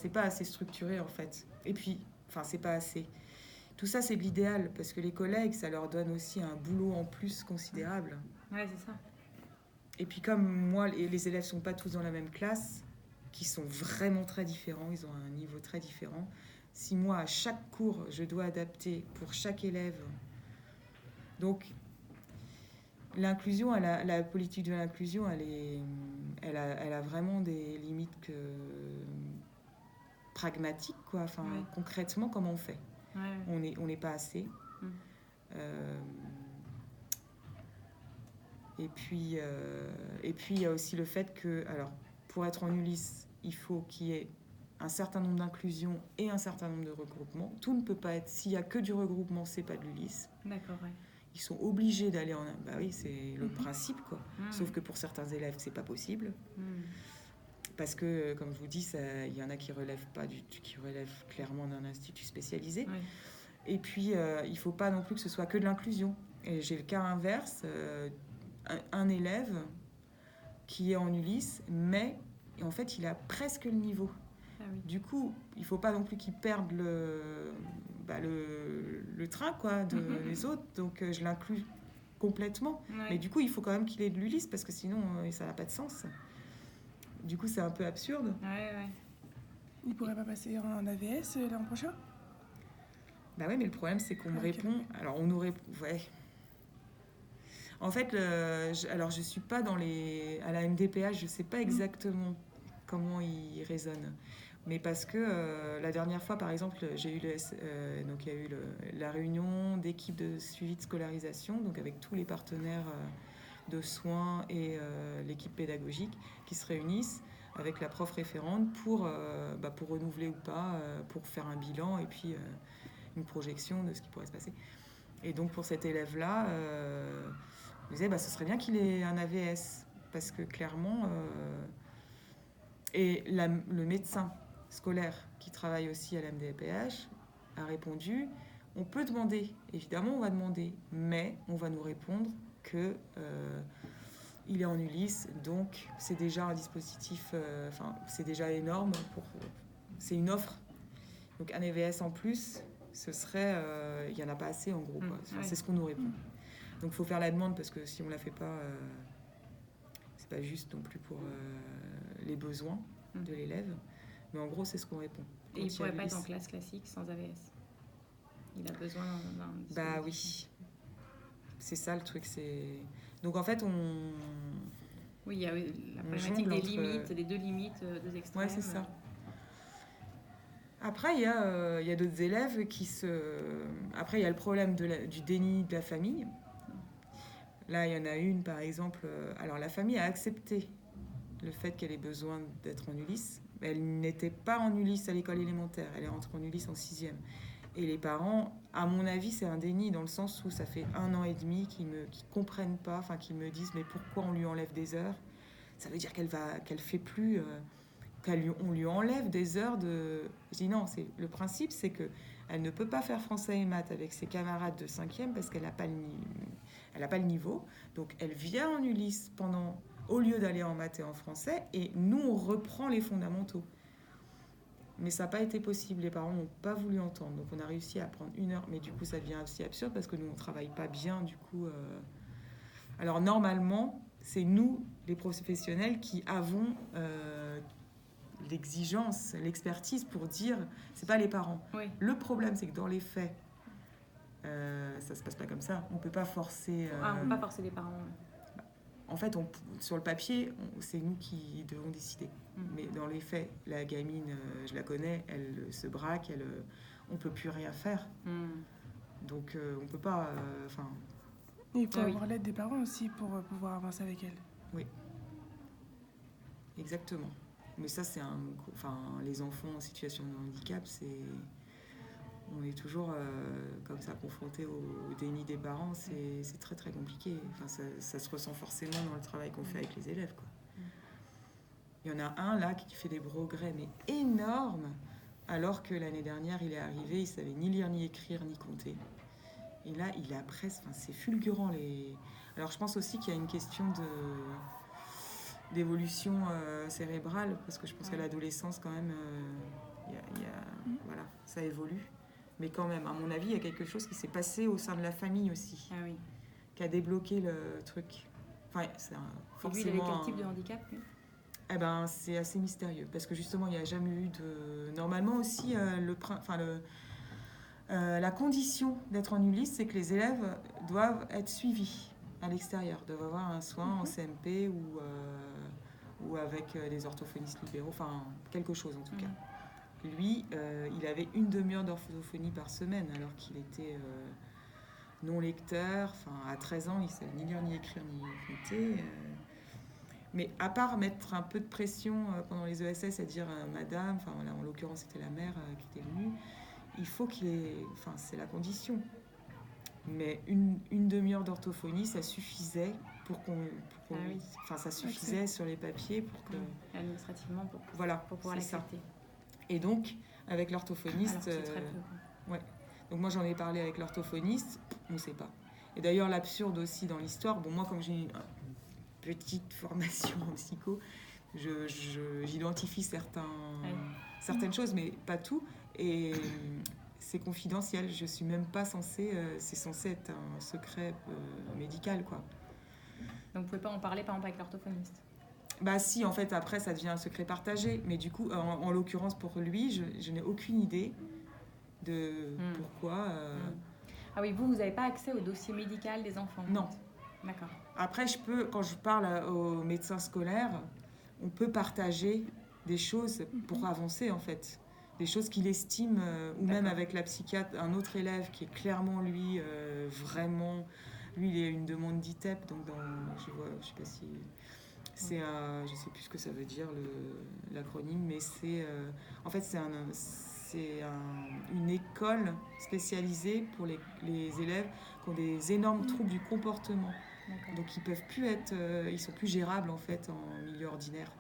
pas assez structuré en fait. Et puis, enfin, c'est pas assez. Tout ça, c'est de l'idéal, parce que les collègues, ça leur donne aussi un boulot en plus considérable. Ouais, c'est ça. Et puis comme moi, les élèves sont pas tous dans la même classe, qui sont vraiment très différents, ils ont un niveau très différent. Si moi, à chaque cours, je dois adapter pour chaque élève, donc l'inclusion, la politique de l'inclusion, elle a vraiment des limites pragmatiques, quoi. Enfin, Ouais. concrètement, comment on fait? Ouais. On n'est pas assez. Euh, et puis, il y a aussi le fait que, alors, pour être en Ulysse, il faut qu'il y ait un certain nombre d'inclusions et un certain nombre de regroupements. Tout ne peut pas être... S'il n'y a que du regroupement, c'est pas de l'Ulysse. D'accord, ouais. Ils sont obligés d'aller en... Bah oui, c'est le principe, quoi. Mmh. Sauf que pour certains élèves, c'est pas possible. Mmh. Parce que, comme je vous dis, il y en a qui relèvent qui relèvent clairement d'un institut spécialisé. Ouais. Et puis, il faut pas non plus que ce soit que de l'inclusion. Et j'ai le cas inverse, un élève qui est en Ulysse, mais en fait, il a presque le niveau. Ah oui. Du coup, il faut pas non plus qu'il perde le train, quoi, les autres. Donc, je l'inclus complètement. Ouais. Mais du coup, il faut quand même qu'il ait de l'Ulysse, parce que sinon, ça n'a pas de sens. Du coup, c'est un peu absurde. Ouais. Il pourrait pas passer en AVS l'an prochain? Bah ouais, mais le problème, c'est qu'on me répond... Alors, on nous répond... Ouais. En fait, alors je suis pas à la MDPH, je sais pas exactement comment ils raisonnent. Mais parce que la dernière fois, par exemple, j'ai eu donc il y a eu la réunion d'équipe de suivi de scolarisation, donc avec tous les partenaires de soins et l'équipe pédagogique qui se réunissent avec la prof référente pour renouveler ou pas, pour faire un bilan et puis une projection de ce qui pourrait se passer. Et donc pour cet élève-là, je disais, ce serait bien qu'il ait un AVS, parce que clairement... Et le médecin scolaire qui travaille aussi à la MDPH a répondu, on peut demander, évidemment on va demander, mais on va nous répondre que il est en Ulysse, donc c'est déjà un dispositif, c'est déjà énorme, c'est une offre. Donc un AVS en plus, ce serait, il n'y en a pas assez en gros, quoi. Enfin, c'est ce qu'on nous répond. Donc il faut faire la demande, parce que si on ne la fait pas, c'est pas juste non plus pour les besoins de l'élève. Mais en gros, c'est ce qu'on répond. Et il ne pourrait pas être en classe classique sans AVS. Il a besoin d'un... Bah oui. C'est ça le truc. Donc en fait, Oui, il y a la problématique des limites, des deux limites, deux extrêmes. Ouais, c'est ça. Après, il y a d'autres élèves Après, il y a le problème du déni de la famille. Là, il y en a une, par exemple... Alors, la famille a accepté le fait qu'elle ait besoin d'être en Ulysse. Elle n'était pas en Ulysse à l'école élémentaire. Elle est rentrée en Ulysse en 6e. Et les parents, à mon avis, c'est un déni, dans le sens où ça fait 1 an et demi qu'ils comprennent pas, enfin qu'ils me disent mais pourquoi on lui enlève des heures? Ça veut dire qu'elle fait plus, on lui enlève des heures de... Je dis non, le principe c'est que elle ne peut pas faire français et maths avec ses camarades de 5e parce qu'elle n'a pas le niveau. Donc elle vient en Ulysse au lieu d'aller en maths et en français, et nous on reprend les fondamentaux. Mais ça n'a pas été possible, les parents n'ont pas voulu entendre. Donc on a réussi à prendre 1 heure, mais du coup ça devient aussi absurde parce que nous on ne travaille pas bien du coup. Alors normalement, c'est nous, les professionnels, qui avons l'exigence, l'expertise pour dire, c'est pas les parents. Oui. Le problème, c'est que dans les faits, ça se passe pas comme ça. On peut pas forcer... on peut pas forcer les parents. En fait, sur le papier, c'est nous qui devons décider. Mais dans les faits, la gamine, je la connais, elle se braque, on peut plus rien faire. Donc, on peut pas... Il faut avoir l'aide des parents aussi pour pouvoir avancer avec elle. Oui. Exactement. Mais ça, les enfants en situation de handicap, on est toujours comme ça confronté au déni des parents, c'est très très compliqué. Enfin, ça se ressent forcément dans le travail qu'on fait avec les élèves, quoi. Il y en a un là qui fait des progrès mais énormes, alors que l'année dernière il est arrivé, il savait ni lire ni écrire ni compter. Et là il a presque, c'est fulgurant Alors je pense aussi qu'il y a une question d'évolution cérébrale, parce que je pense qu'à l'adolescence quand même voilà, ça évolue. Mais quand même, à mon avis, il y a quelque chose qui s'est passé au sein de la famille aussi, qui a débloqué le truc. Enfin, c'est forcément... Et lui, il avait quel type de handicap, lui ? Eh ben, c'est assez mystérieux, parce que justement, il n'y a jamais eu de... Normalement aussi, la condition d'être en Ulysse, c'est que les élèves doivent être suivis à l'extérieur, doivent avoir un soin en CMP ou avec des orthophonistes libéraux, enfin quelque chose en tout cas. Lui, il avait une demi-heure d'orthophonie par semaine alors qu'il était non lecteur, à 13 ans, il ne savait ni lire ni écrire ni compter. Mais à part mettre un peu de pression pendant les ESS et dire madame, voilà, en l'occurrence c'était la mère qui était venue, il faut qu'il ait... Enfin, c'est la condition. Mais une demi-heure d'orthophonie, ça suffisait pour qu'on... Enfin, ça suffisait sur les papiers pour que... Administrativement, pour pouvoir l'accepter. Et donc, avec l'orthophoniste... Alors, c'est très peu. Ouais. Donc moi, j'en ai parlé avec l'orthophoniste, on ne sait pas. Et d'ailleurs, l'absurde aussi dans l'histoire, bon, moi, comme j'ai une petite formation en psycho, j'identifie certaines choses, mais pas tout. Et c'est confidentiel. Je suis même pas censée... c'est censé être un secret médical, quoi. Donc, vous pouvez pas en parler, par exemple, avec l'orthophoniste ? Bah si, en fait, après, ça devient un secret partagé. Mais du coup, en l'occurrence, pour lui, je n'ai aucune idée de pourquoi... Ah oui, vous n'avez pas accès au dossier médical des enfants ? Non. D'accord. Après, quand je parle aux médecins scolaires, on peut partager des choses pour avancer, en fait. Des choses qu'il estime, ou même avec la psychiatre, un autre élève qui est clairement, lui, vraiment... Lui, il a une demande d'ITEP, donc je sais pas si... C'est je sais plus ce que ça veut dire, l'acronyme, mais c'est... en fait, c'est une école spécialisée pour les élèves qui ont des énormes troubles du comportement. D'accord. Donc, ils peuvent plus être... ils sont plus gérables, en fait, en milieu ordinaire.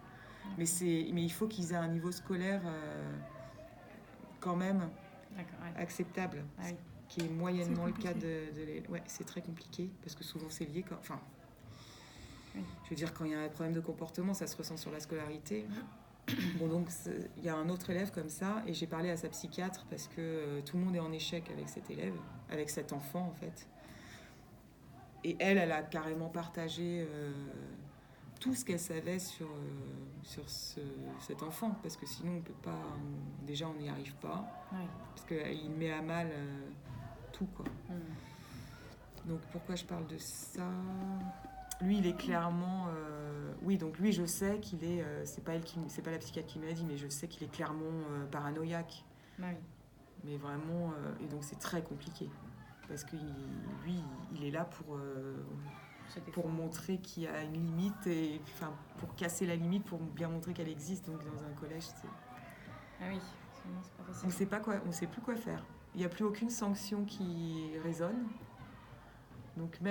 Mais il faut qu'ils aient un niveau scolaire... quand même acceptable, qui est moyennement le cas de ouais, c'est très compliqué parce que souvent c'est lié je veux dire, quand il y a un problème de comportement, ça se ressent sur la scolarité. Bon, donc il y a un autre élève comme ça, et j'ai parlé à sa psychiatre parce que tout le monde est en échec avec cet élève, avec cet enfant en fait. Et elle a carrément partagé tout ce qu'elle savait sur cet enfant, parce que sinon on peut pas, déjà on n'y arrive pas, parce qu'il met à mal tout, quoi. Donc pourquoi je parle de ça ? Lui, il est clairement... oui, donc lui, je sais qu'il est... c'est pas la psychiatre qui me l'a dit, mais je sais qu'il est clairement paranoïaque. Mais vraiment... et donc c'est très compliqué, parce que lui, il est là pour montrer qu'il y a une limite, et pour casser la limite, pour bien montrer qu'elle existe. Donc dans un collège, c'est... Ah oui, c'est pas facile. On sait plus quoi faire. Il n'y a plus aucune sanction qui résonne. Donc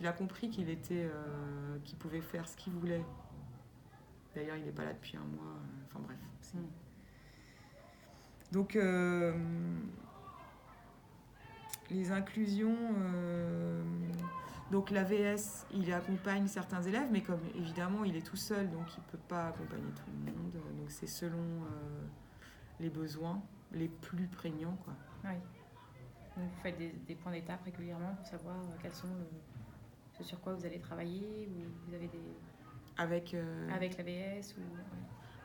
il a compris qu'il pouvait faire ce qu'il voulait. D'ailleurs, il n'est pas là depuis un mois. Enfin bref. Donc les inclusions... donc l'AVS, il accompagne certains élèves, mais comme évidemment il est tout seul, donc il ne peut pas accompagner tout le monde. Donc c'est selon les besoins les plus prégnants, quoi. Oui. Donc vous faites des points d'étape régulièrement pour savoir quels sont ce sur quoi vous allez travailler, ou vous avez des... Avec l'AVS ou...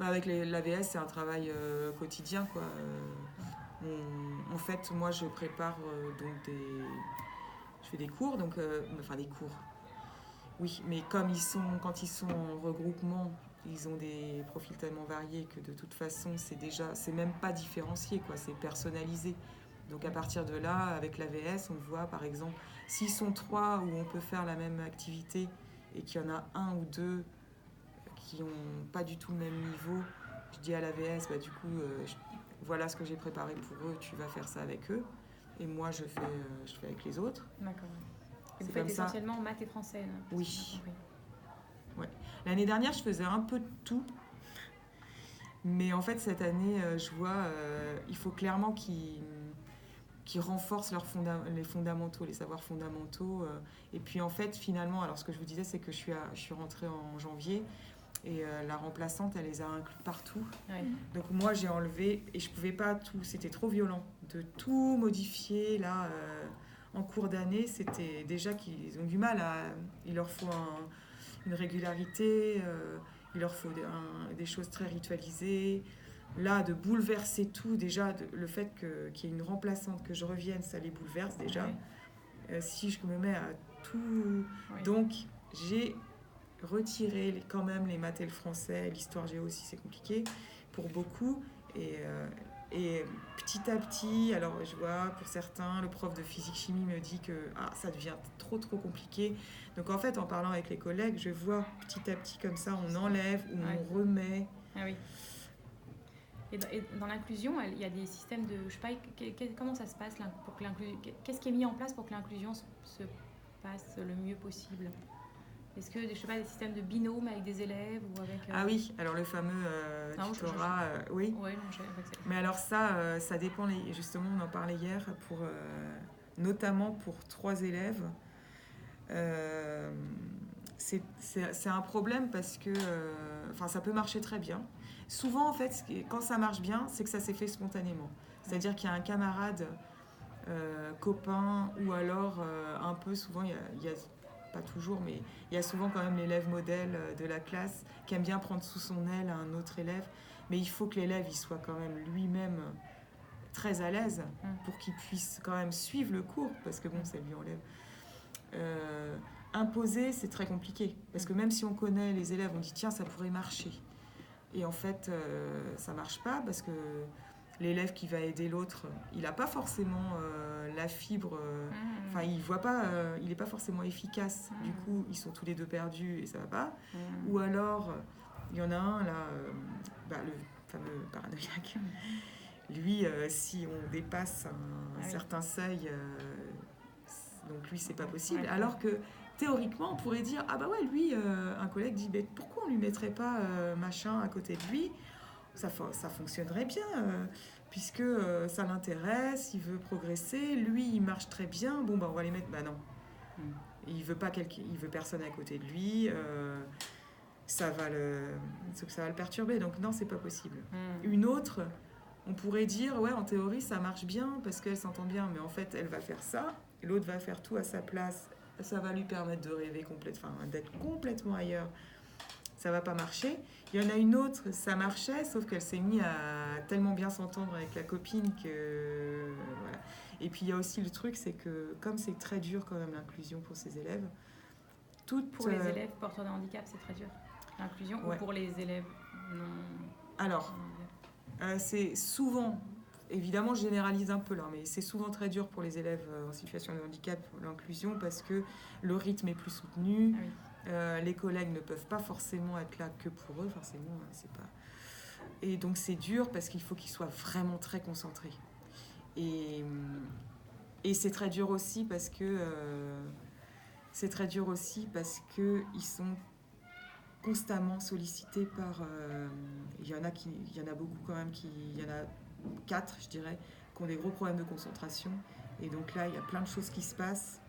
Avec l'AVS, c'est un travail quotidien, quoi. En fait, moi, je prépare je fais des cours, donc... des cours. Oui, mais quand ils sont en regroupement, ils ont des profils tellement variés que de toute façon, c'est même pas différencié, quoi. C'est personnalisé. Donc à partir de là, avec l'AVS, on voit par exemple, s'ils sont 3 où on peut faire la même activité et qu'il y en a 1 ou 2 qui n'ont pas du tout le même niveau, je dis à l'AVS, du coup, voilà ce que j'ai préparé pour eux, tu vas faire ça avec eux. Et moi, je fais avec les autres. D'accord. Et vous faites essentiellement maths et français, là, oui. Ouais. L'année dernière, je faisais un peu de tout. Mais en fait, cette année, je vois, il faut clairement qui renforcent les fondamentaux, les savoirs fondamentaux. Et puis en fait, finalement, alors ce que je vous disais, c'est que je suis rentrée en janvier. Et la remplaçante, elle les a inclus partout. Ouais. Donc moi, j'ai enlevé, et je pouvais pas tout, c'était trop violent, de tout modifier, là, en cours d'année. C'était déjà qu'ils ont du mal il leur faut une régularité, il leur faut des choses très ritualisées. Là, de bouleverser tout, déjà, le fait qu'il y ait une remplaçante, que je revienne, ça les bouleverse déjà. Ouais. Si je me mets à tout... Ouais. Donc, j'ai retiré quand même les maths et le français, l'histoire géo aussi, c'est compliqué pour beaucoup. Et petit à petit, alors je vois pour certains, le prof de physique-chimie me dit que ça devient trop compliqué. Donc en fait, en parlant avec les collègues, je vois petit à petit comme ça, on enlève ou on remet. Ah oui. Et dans l'inclusion, il y a des systèmes de... Je sais pas, comment ça se passe pour que l'inclusion... Qu'est-ce qui est mis en place pour que l'inclusion se passe le mieux possible ? Est-ce que, je sais pas, des systèmes de binôme avec des élèves ou avec... Ah oui, alors le fameux tutorat, oui. Ouais, non, mais alors ça dépend, justement, on en parlait hier, notamment pour 3 élèves. C'est un problème parce que ça peut marcher très bien. Souvent, en fait, quand ça marche bien, c'est que ça s'est fait spontanément. C'est-à-dire qu'il y a un camarade, copain, ou alors un peu, souvent, il y a pas toujours, mais il y a souvent quand même l'élève modèle de la classe qui aime bien prendre sous son aile un autre élève. Mais il faut que l'élève il soit quand même lui-même très à l'aise pour qu'il puisse quand même suivre le cours, parce que bon, ça lui enlève. Imposer, c'est très compliqué, parce que même si on connaît les élèves, on dit tiens, ça pourrait marcher. Et en fait, ça marche pas, parce que l'élève qui va aider l'autre, il n'a pas forcément la fibre, il voit pas, il n'est pas forcément efficace. Du coup, ils sont tous les deux perdus et ça va pas. Ou alors, il y en a un là, le fameux paranoïaque. Lui, si on dépasse un certain seuil, donc lui, c'est pas possible. Alors que théoriquement, on pourrait dire ah bah ouais, lui, un collègue dit pourquoi on lui mettrait pas machin à côté de lui ? Ça fonctionnerait bien, puisque ça l'intéresse, il veut progresser, lui il marche très bien, bon on va les mettre, non. Il veut personne à côté de lui, ça va le perturber, donc non, c'est pas possible. Une autre, on pourrait dire ouais, en théorie ça marche bien parce qu'elle s'entend bien, mais en fait elle va faire ça, et l'autre va faire tout à sa place, ça va lui permettre de rêver d'être complètement ailleurs. Ça va pas marcher. Il y en a une autre, ça marchait, sauf qu'elle s'est mise à tellement bien s'entendre avec la copine que... Voilà. Et puis il y a aussi le truc, c'est que comme c'est très dur quand même l'inclusion pour ces élèves... Pour les élèves porteurs de handicap, c'est très dur, l'inclusion, ou pour les élèves non... Alors, c'est souvent... Évidemment, je généralise un peu là, mais c'est souvent très dur pour les élèves en situation de handicap, l'inclusion, parce que le rythme est plus soutenu. Ah oui. Les collègues ne peuvent pas forcément être là que pour eux, forcément, c'est pas... Et donc c'est dur parce qu'il faut qu'ils soient vraiment très concentrés. Et c'est très dur aussi parce que ils sont constamment sollicités par... il y en a beaucoup quand même, il y en a 4, je dirais, qui ont des gros problèmes de concentration. Et donc là, il y a plein de choses qui se passent.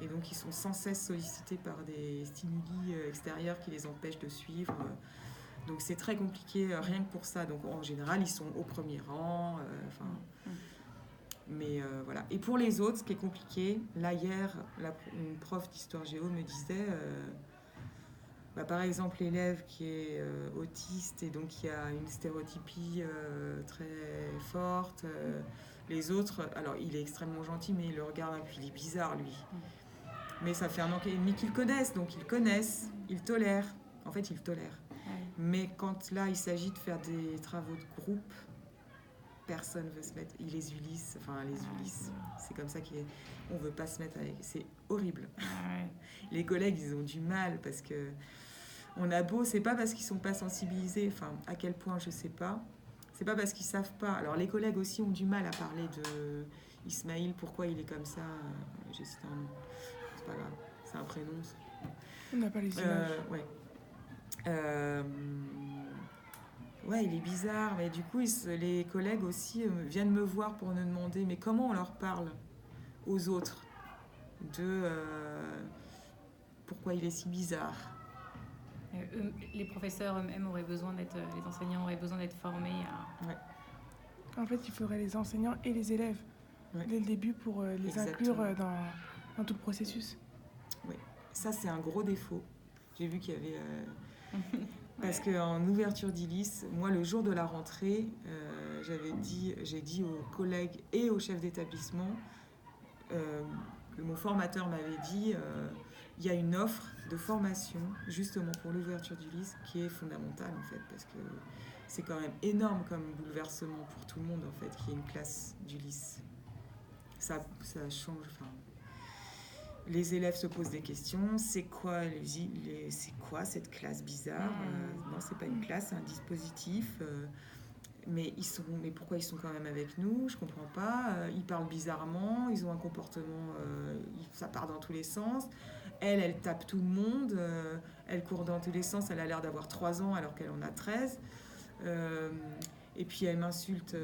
Et donc, ils sont sans cesse sollicités par des stimuli extérieurs qui les empêchent de suivre. Donc, c'est très compliqué, rien que pour ça. Donc, en général, ils sont au premier rang. Mais voilà. Et pour les autres, ce qui est compliqué, là, hier, une prof d'histoire géo me disait... par exemple, l'élève qui est autiste et donc qui a une stéréotypie très forte. Les autres, alors, il est extrêmement gentil, mais il le regarde un peu, il est bizarre, lui. Mais ça fait 1 an et demi qu'ils connaissent, donc ils connaissent, ils tolèrent. En fait, ils tolèrent. Ouais. Mais quand là, il s'agit de faire des travaux de groupe, personne ne veut se mettre... Ils les ulissent, c'est comme ça qu'on ne veut pas se mettre avec... C'est horrible. Ouais. Les collègues, ils ont du mal parce que... On a beau, c'est pas parce qu'ils ne sont pas sensibilisés, à quel point, je ne sais pas. C'est pas parce qu'ils ne savent pas. Alors, les collègues aussi ont du mal à parler de Ismaïl, pourquoi il est comme ça. J'ai cité un nom. C'est pas grave, c'est un prénom. On n'a pas les images. Ouais, il est bizarre, mais du coup, les collègues aussi viennent me voir pour me demander, mais comment on leur parle aux autres de pourquoi il est si bizarre. Les professeurs eux-mêmes auraient besoin d'être, les enseignants auraient besoin d'être formés à... Ouais. En fait, il faudrait les enseignants et les élèves dès le début pour les inclure dans tout le processus. Oui, ça c'est un gros défaut. J'ai vu qu'il y avait... Parce qu'en ouverture d'ILIS, moi le jour de la rentrée, j'ai dit aux collègues et aux chefs d'établissement, que mon formateur m'avait dit, il y a une offre de formation justement pour l'ouverture d'ILIS qui est fondamentale en fait, parce que c'est quand même énorme comme bouleversement pour tout le monde en fait, qu'il y ait une classe d'ULIS. Ça change, enfin... Les élèves se posent des questions. C'est quoi cette classe bizarre Non, c'est pas une classe, c'est un dispositif. Mais pourquoi ils sont quand même avec nous? Je comprends pas. Ils parlent bizarrement. Ils ont un comportement. Ça part dans tous les sens. Elle tape tout le monde. Elle court dans tous les sens. Elle a l'air d'avoir 3 ans alors qu'elle en a 13. Et puis elle m'insulte.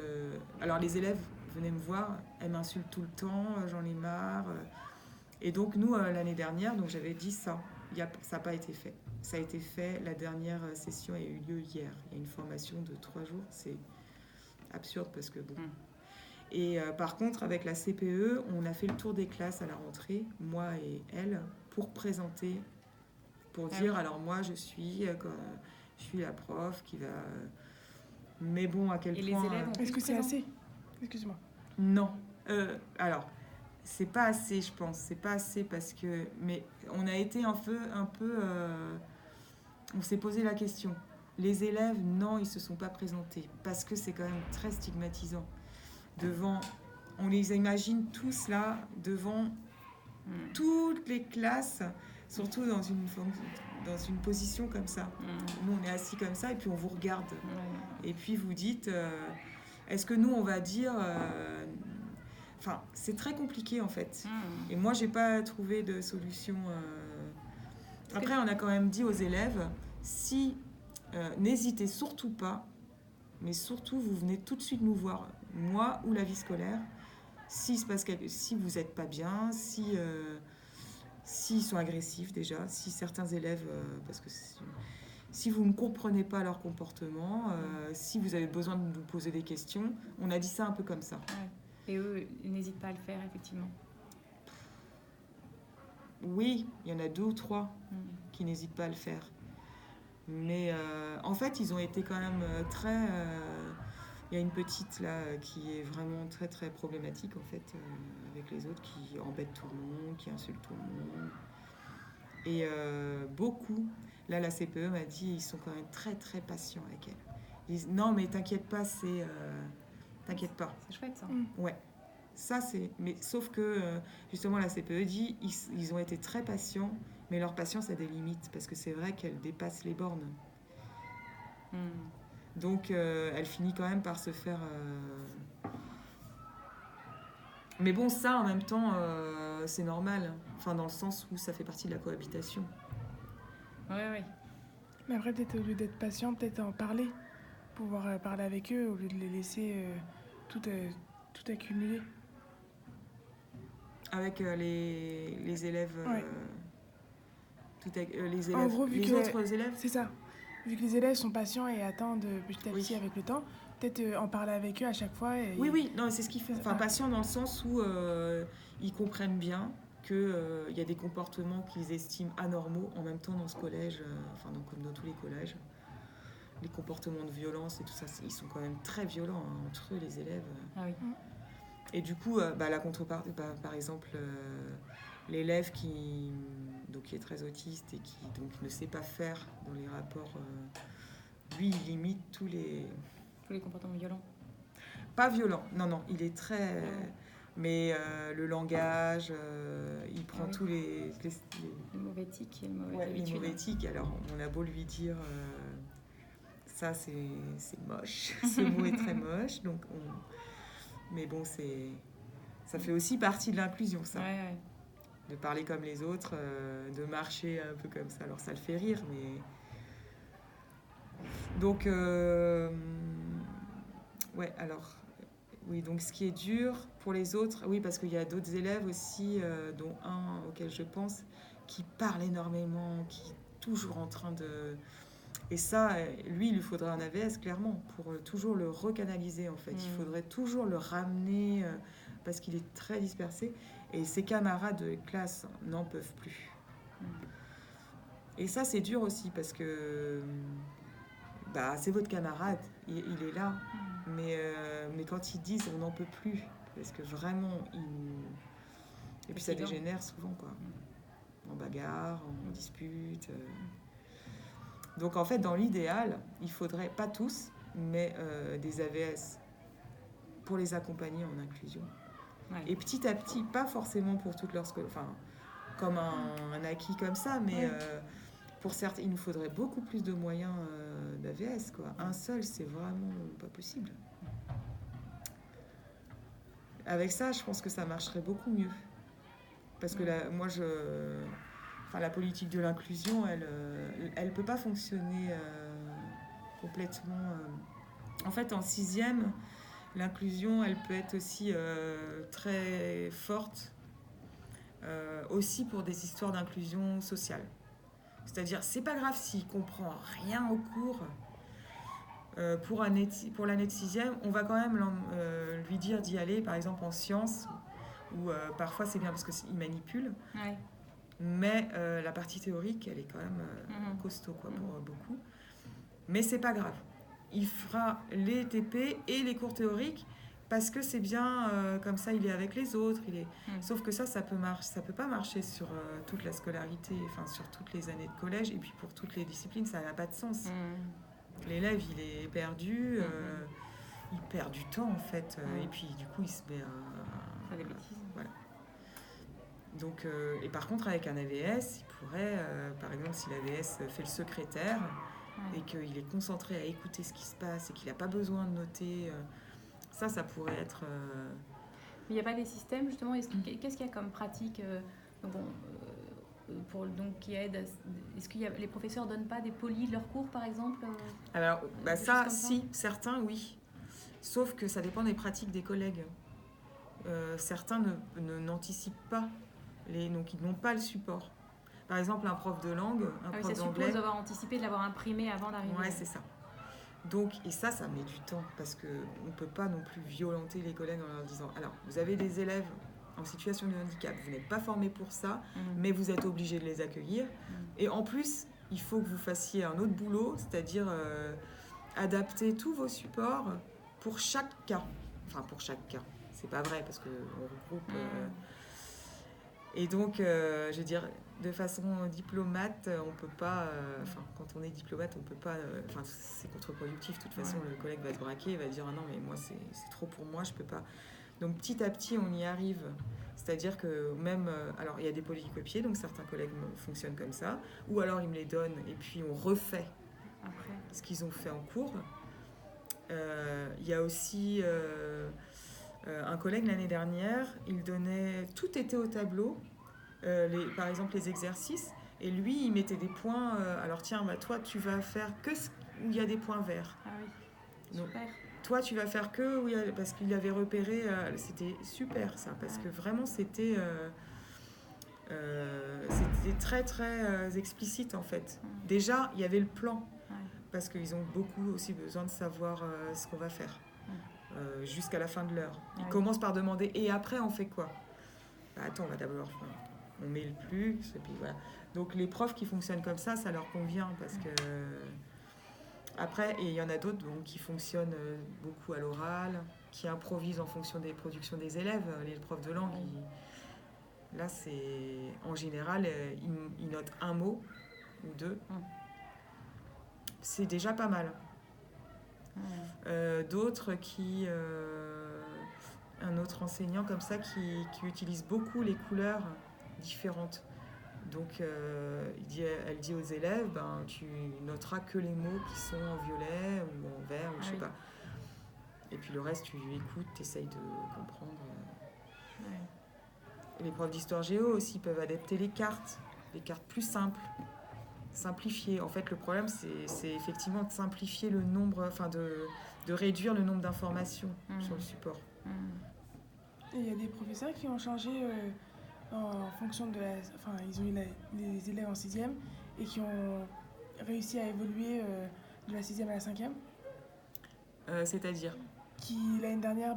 Alors les élèves venaient me voir. Elle m'insulte tout le temps. J'en ai marre. Et donc nous, l'année dernière, donc j'avais dit ça. Ça n'a pas été fait. Ça a été fait, la dernière session a eu lieu hier. Il y a une formation de 3 jours. C'est absurde parce que bon... Et par contre, avec la CPE, on a fait le tour des classes à la rentrée, moi et elle, pour présenter, pour dire, alors moi je suis la prof qui va... Mais bon, à quel point... Et les élèves Est-ce que c'est assez? Excuse-moi. Non. Alors... C'est pas assez, je pense. C'est pas assez parce que... Mais on a été un peu on s'est posé la question. Les élèves, non, ils se sont pas présentés. Parce que c'est quand même très stigmatisant. On les imagine tous là, devant toutes les classes, surtout dans une position comme ça. Nous, on est assis comme ça et puis on vous regarde. Et puis vous dites, est-ce que nous, on va dire... Enfin, c'est très compliqué en fait. Et moi, j'ai pas trouvé de solution. Après, on a quand même dit aux élèves, n'hésitez surtout pas, mais surtout, vous venez tout de suite nous voir, moi ou la vie scolaire, si vous n'êtes pas bien, s'ils sont agressifs déjà, si certains élèves, parce que si vous ne comprenez pas leur comportement, si vous avez besoin de nous poser des questions, on a dit ça un peu comme ça. Ouais. Et eux, ils n'hésitent pas à le faire, effectivement. Oui, il y en a 2 ou 3 qui n'hésitent pas à le faire. Mais en fait, ils ont été quand même très... Il y a une petite là qui est vraiment très très problématique en fait avec les autres, qui embête tout le monde, qui insulte tout le monde. Et beaucoup, là la CPE m'a dit, ils sont quand même très très patients avec elle. Ils disent, non mais t'inquiète pas, t'inquiète pas. C'est chouette ça. Ouais. Ça, mais sauf que, justement, la CPE dit ils ont été très patients, mais leur patience a des limites, parce que c'est vrai qu'elle dépasse les bornes. Donc, elle finit quand même par se faire... Mais bon, ça, en même temps, c'est normal. Enfin, dans le sens où ça fait partie de la cohabitation. Oui. Mais après, peut-être au lieu d'être patient, peut-être en parler. Pouvoir parler avec eux, au lieu de les laisser tout accumuler. Avec les élèves... les élèves, en gros, les autres élèves. C'est ça. Vu que les élèves sont patients et attendent petit à petit avec le temps, peut-être en parler avec eux à chaque fois. Oui, non, c'est ce qu'ils font. Enfin, patients dans le sens où ils comprennent bien qu'il y a des comportements qu'ils estiment anormaux en même temps dans ce collège, comme dans tous les collèges. Les comportements de violence et tout ça, ils sont quand même très violents entre eux, les élèves. Ah oui. Et du coup, la contrepartie, par exemple, l'élève qui est très autiste et qui donc ne sait pas faire dans les rapports, lui, il limite tous les comportements violents. Pas violent, non, il est très... Mais le langage, il prend tous les mauvais tics et les mauvais tics. Alors, on a beau lui dire... ça, c'est moche. Ce mot est très moche. Donc mais bon, ça fait aussi partie de l'inclusion, ça. Ouais. De parler comme les autres, de marcher un peu comme ça. Alors, ça le fait rire, mais... Donc, oui, donc ce qui est dur pour les autres, oui, parce qu'il y a d'autres élèves aussi, dont un auquel je pense, qui parle énormément, qui toujours en train de... Et ça, lui, il lui faudrait un AVS, clairement, pour toujours le recanaliser, en fait. Il faudrait toujours le ramener, parce qu'il est très dispersé. Et ses camarades de classe n'en peuvent plus. Et ça, c'est dur aussi, parce que c'est votre camarade, il est là. Mais quand ils disent on n'en peut plus, parce que vraiment, et puis ça dégénère souvent, quoi. En bagarre, en dispute. Donc en fait, dans l'idéal, il faudrait, pas tous, mais des AVS pour les accompagner en inclusion. Ouais. Et petit à petit, pas forcément pour toute leur scolarité, enfin, comme un acquis comme ça, mais pour certains, il nous faudrait beaucoup plus de moyens d'AVS, quoi. Un seul, c'est vraiment pas possible. Avec ça, je pense que ça marcherait beaucoup mieux. Parce que la politique de l'inclusion, elle peut pas fonctionner complètement. En fait, en 6e, l'inclusion, elle peut être aussi très forte, aussi pour des histoires d'inclusion sociale. C'est-à-dire, c'est pas grave s'il comprend rien au cours. Pour l'année de 6e, on va quand même lui dire d'y aller, par exemple en sciences, où parfois c'est bien parce qu'il manipule. Ouais. Mais la partie théorique, elle est quand même costaud, quoi, pour beaucoup. Mais c'est pas grave. Il fera les TP et les cours théoriques parce que c'est bien, comme ça, il est avec les autres. Sauf que ça peut pas marcher sur toute la scolarité, enfin sur toutes les années de collège, et puis pour toutes les disciplines, ça n'a pas de sens. L'élève, il est perdu, il perd du temps, en fait, et puis du coup, il se met à faire des bêtises. Voilà. Donc, et par contre, avec un AVS, il pourrait, par exemple, si l'AVS fait le secrétaire et qu'il est concentré à écouter ce qui se passe et qu'il n'a pas besoin de noter, ça pourrait être... Mais il n'y a pas des systèmes, justement, qu'est-ce qu'il y a comme pratique qui aide est-ce que les professeurs ne donnent pas des polis de leurs cours, par exemple Alors, ça, certains, oui. Sauf que ça dépend des pratiques des collègues. Certains n'anticipent pas, donc ils n'ont pas le support. Par exemple, un prof de langue, prof d'anglais... Ça suppose d'avoir anticipé, de l'avoir imprimé avant d'arriver. Ouais, c'est ça. Donc, et ça met du temps, parce qu'on ne peut pas non plus violenter les collègues en leur disant « Alors, vous avez des élèves en situation de handicap, vous n'êtes pas formés pour ça, mais vous êtes obligés de les accueillir. Et en plus, il faut que vous fassiez un autre boulot, c'est-à-dire adapter tous vos supports pour chaque cas. » Enfin, pour chaque cas. C'est pas vrai, parce qu'on regroupe... Et donc, je veux dire, de façon diplomate, on peut pas... quand on est diplomate, on peut pas... c'est contre-productif. De toute façon, le collègue va se braquer, il va dire « Ah non, mais moi, c'est trop pour moi, je peux pas... » Donc, petit à petit, on y arrive. C'est-à-dire que même... alors, il y a des polycopiés, donc certains collègues fonctionnent comme ça. Ou alors, ils me les donnent, et puis on refait ce qu'ils ont fait en cours. Il y a aussi... un collègue l'année dernière, il donnait, tout était au tableau, par exemple les exercices, et lui il mettait des points, alors tiens, toi tu vas faire que où il y a des points verts. Ah oui, super. Donc, toi tu vas faire que où il y a, parce qu'il avait repéré, c'était super ça, parce que vraiment c'était très très explicite en fait. Déjà il y avait le plan, parce qu'ils ont beaucoup aussi besoin de savoir ce qu'on va faire. Jusqu'à la fin de l'heure. Ils commencent par demander et après on fait quoi ? Attends, on va d'abord on met le plus et puis voilà. Donc les profs qui fonctionnent comme ça leur convient parce que après, et il y en a d'autres qui fonctionnent beaucoup à l'oral, qui improvisent en fonction des productions des élèves. Les profs de langue, là c'est en général ils notent un mot ou deux. C'est déjà pas mal. D'autres un autre enseignant comme ça qui utilise beaucoup les couleurs différentes. Donc elle dit aux élèves, tu noteras que les mots qui sont en violet ou en vert ou je sais pas. Et puis le reste tu écoutes, tu essayes de comprendre. Les profs d'histoire géo aussi peuvent adapter les cartes plus simples. Simplifier. En fait, le problème, c'est effectivement de simplifier le nombre, de réduire le nombre d'informations sur le support. Et il y a des professeurs qui ont changé en fonction de ils ont eu les élèves en 6e et qui ont réussi à évoluer de la 6e à la 5e. C'est-à-dire Qui, l'année dernière,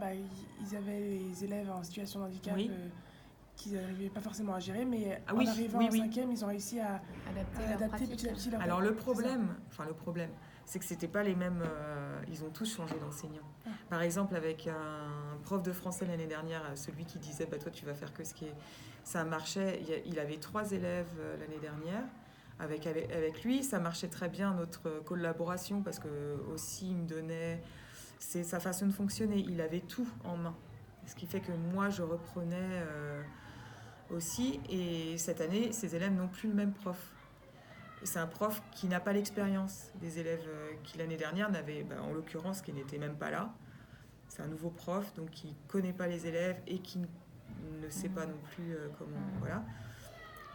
ils avaient les élèves en situation de handicap qu'ils n'arrivaient pas forcément à gérer, mais en arrivant en 5e, ils ont réussi à adapter petit à petit leur Alors le problème, c'est que c'était pas les mêmes. Ils ont tous changé d'enseignant. Par exemple, avec un prof de français l'année dernière, celui qui disait toi tu vas faire que ce qui est. Ça marchait. Il avait 3 élèves l'année dernière. Avec lui, ça marchait très bien notre collaboration parce que aussi il me donnait sa façon de fonctionner. Il avait tout en main. Ce qui fait que moi je reprenais aussi. Et cette année, ces élèves n'ont plus le même prof. Et c'est un prof qui n'a pas l'expérience des élèves qui l'année dernière n'avaient, en l'occurrence, qui n'étaient même pas là. C'est un nouveau prof, donc qui ne connaît pas les élèves et qui ne sait pas non plus comment... Voilà.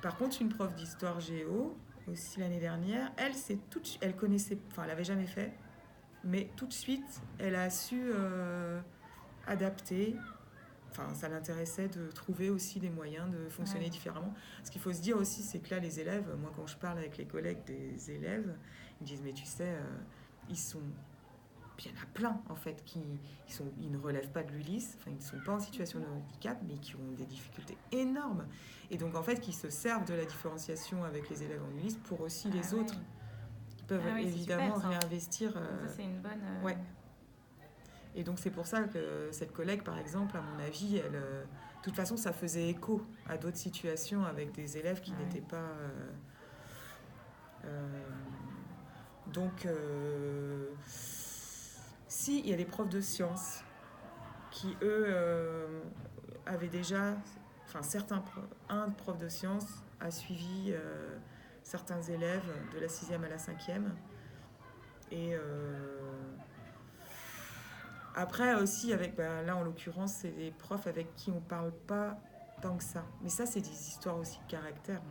Par contre, une prof d'histoire géo, aussi l'année dernière, elle connaissait... Enfin, elle n'avait jamais fait, mais tout de suite, elle a su adapter. Enfin, ça l'intéressait de trouver aussi des moyens de fonctionner différemment. Ce qu'il faut se dire aussi, c'est que là, les élèves, moi, quand je parle avec les collègues des élèves, ils me disent, mais tu sais, il y en a plein, en fait, ils ne relèvent pas de l'ULIS, enfin, ils ne sont pas en situation de handicap, mais qui ont des difficultés énormes. Et donc, en fait, qui se servent de la différenciation avec les élèves en ULIS pour aussi les autres. Ils peuvent évidemment super, réinvestir. Ça, c'est une bonne... Ouais. Et donc c'est pour ça que cette collègue, par exemple, à mon avis, de toute façon, ça faisait écho à d'autres situations avec des élèves qui n'étaient pas... Donc, si, il y a des profs de sciences qui, eux, avaient déjà... Enfin, un prof de sciences a suivi certains élèves de la 6e à la 5e. Et... Après aussi, là en l'occurrence, c'est des profs avec qui on ne parle pas tant que ça. Mais ça, c'est des histoires aussi de caractère,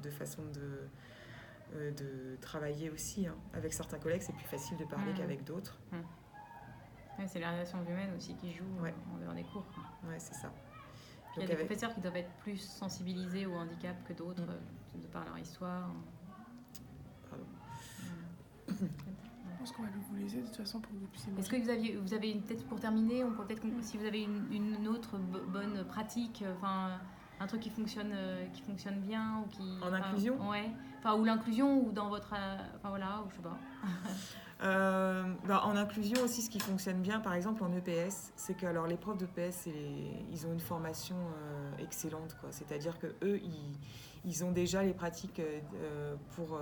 de façon de travailler aussi. Avec certains collègues, c'est plus facile de parler qu'avec d'autres. Ouais, c'est la relation humaine aussi qui joue en dehors des cours. Ouais, c'est ça. Il y a des professeurs qui doivent être plus sensibilisés au handicap que d'autres, de par leur histoire. Pardon. Je pense qu'on va vous laisser de toute façon pour que vous puissiez... Est-ce que vous avez peut-être pour terminer, si vous avez une autre bonne pratique, un truc qui fonctionne bien ou qui... En inclusion ? Ouais. Ou l'inclusion ou dans votre... voilà, ou je sais pas. En inclusion aussi, ce qui fonctionne bien, par exemple en EPS, c'est que alors, les profs d'EPS, ils ont une formation excellente, quoi. C'est-à-dire que eux, ils ont déjà les pratiques pour,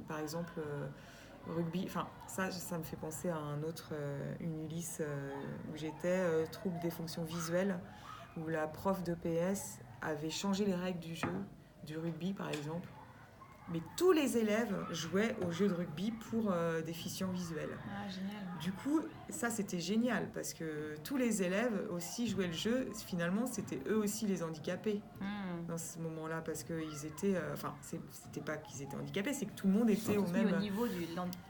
par exemple... rugby, ça me fait penser à une ULIS où j'étais, trouble des fonctions visuelles, où la prof de PS avait changé les règles du jeu, du rugby par exemple, mais tous les élèves jouaient au jeu de rugby pour déficients visuels. Ah, génial. Du coup, ça c'était génial, parce que tous les élèves aussi jouaient le jeu, finalement c'était eux aussi les handicapés. Dans ce moment-là, parce qu'ils étaient... c'était pas qu'ils étaient handicapés, c'est que tout le monde était au même... au niveau du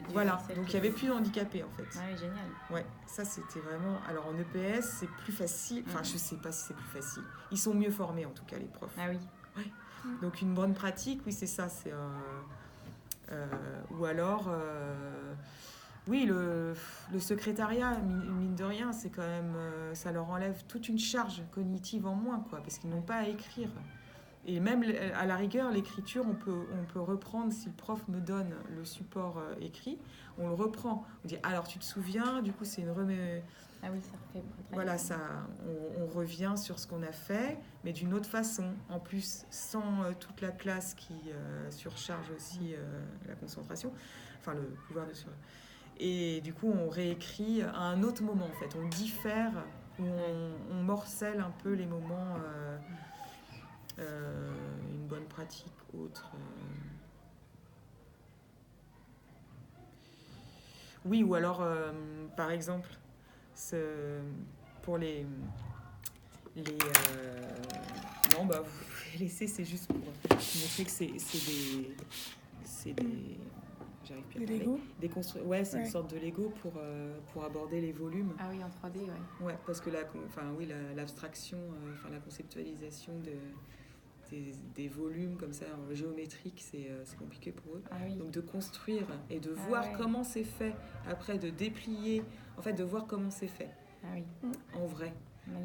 voilà, donc il n'y avait plus d'handicapés, en fait. Ah oui, génial. Ouais, ça, c'était vraiment... Alors, en EPS, c'est plus facile... Enfin, je sais pas si c'est plus facile. Ils sont mieux formés, en tout cas, les profs. Ah oui. Ouais. Donc, une bonne pratique, oui, c'est ça. C'est ou alors... oui, le secrétariat, mine de rien, c'est quand même... ça leur enlève toute une charge cognitive en moins, quoi, parce qu'ils n'ont pas à écrire. Et même, à la rigueur, l'écriture, on peut reprendre, si le prof me donne le support écrit, on le reprend. On dit, alors tu te souviens, du coup c'est une remise... Ah oui, ça refait... Voilà, on revient sur ce qu'on a fait, mais d'une autre façon. En plus, sans toute la classe qui surcharge aussi la concentration, enfin le pouvoir de sur... Et du coup, on réécrit à un autre moment, en fait. On diffère, on morcelle un peu les moments... une bonne pratique autre. Oui, ou alors, par exemple, pour les non, vous pouvez laisser, c'est juste pour montrer que c'est des j'arrive plus à parler. Lego Ouais, c'est une sorte de Lego pour aborder les volumes. Ah oui, en 3D, ouais. Ouais, parce que l'abstraction, la conceptualisation des volumes comme ça géométriques, c'est compliqué pour eux. Ah oui. Donc de construire et de voir comment c'est fait, après de déplier, en fait de voir comment c'est fait en vrai.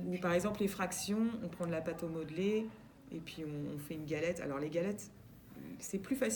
Ou par exemple les fractions, on prend de la pâte au modelé et puis on fait une galette. Alors les galettes, c'est plus facile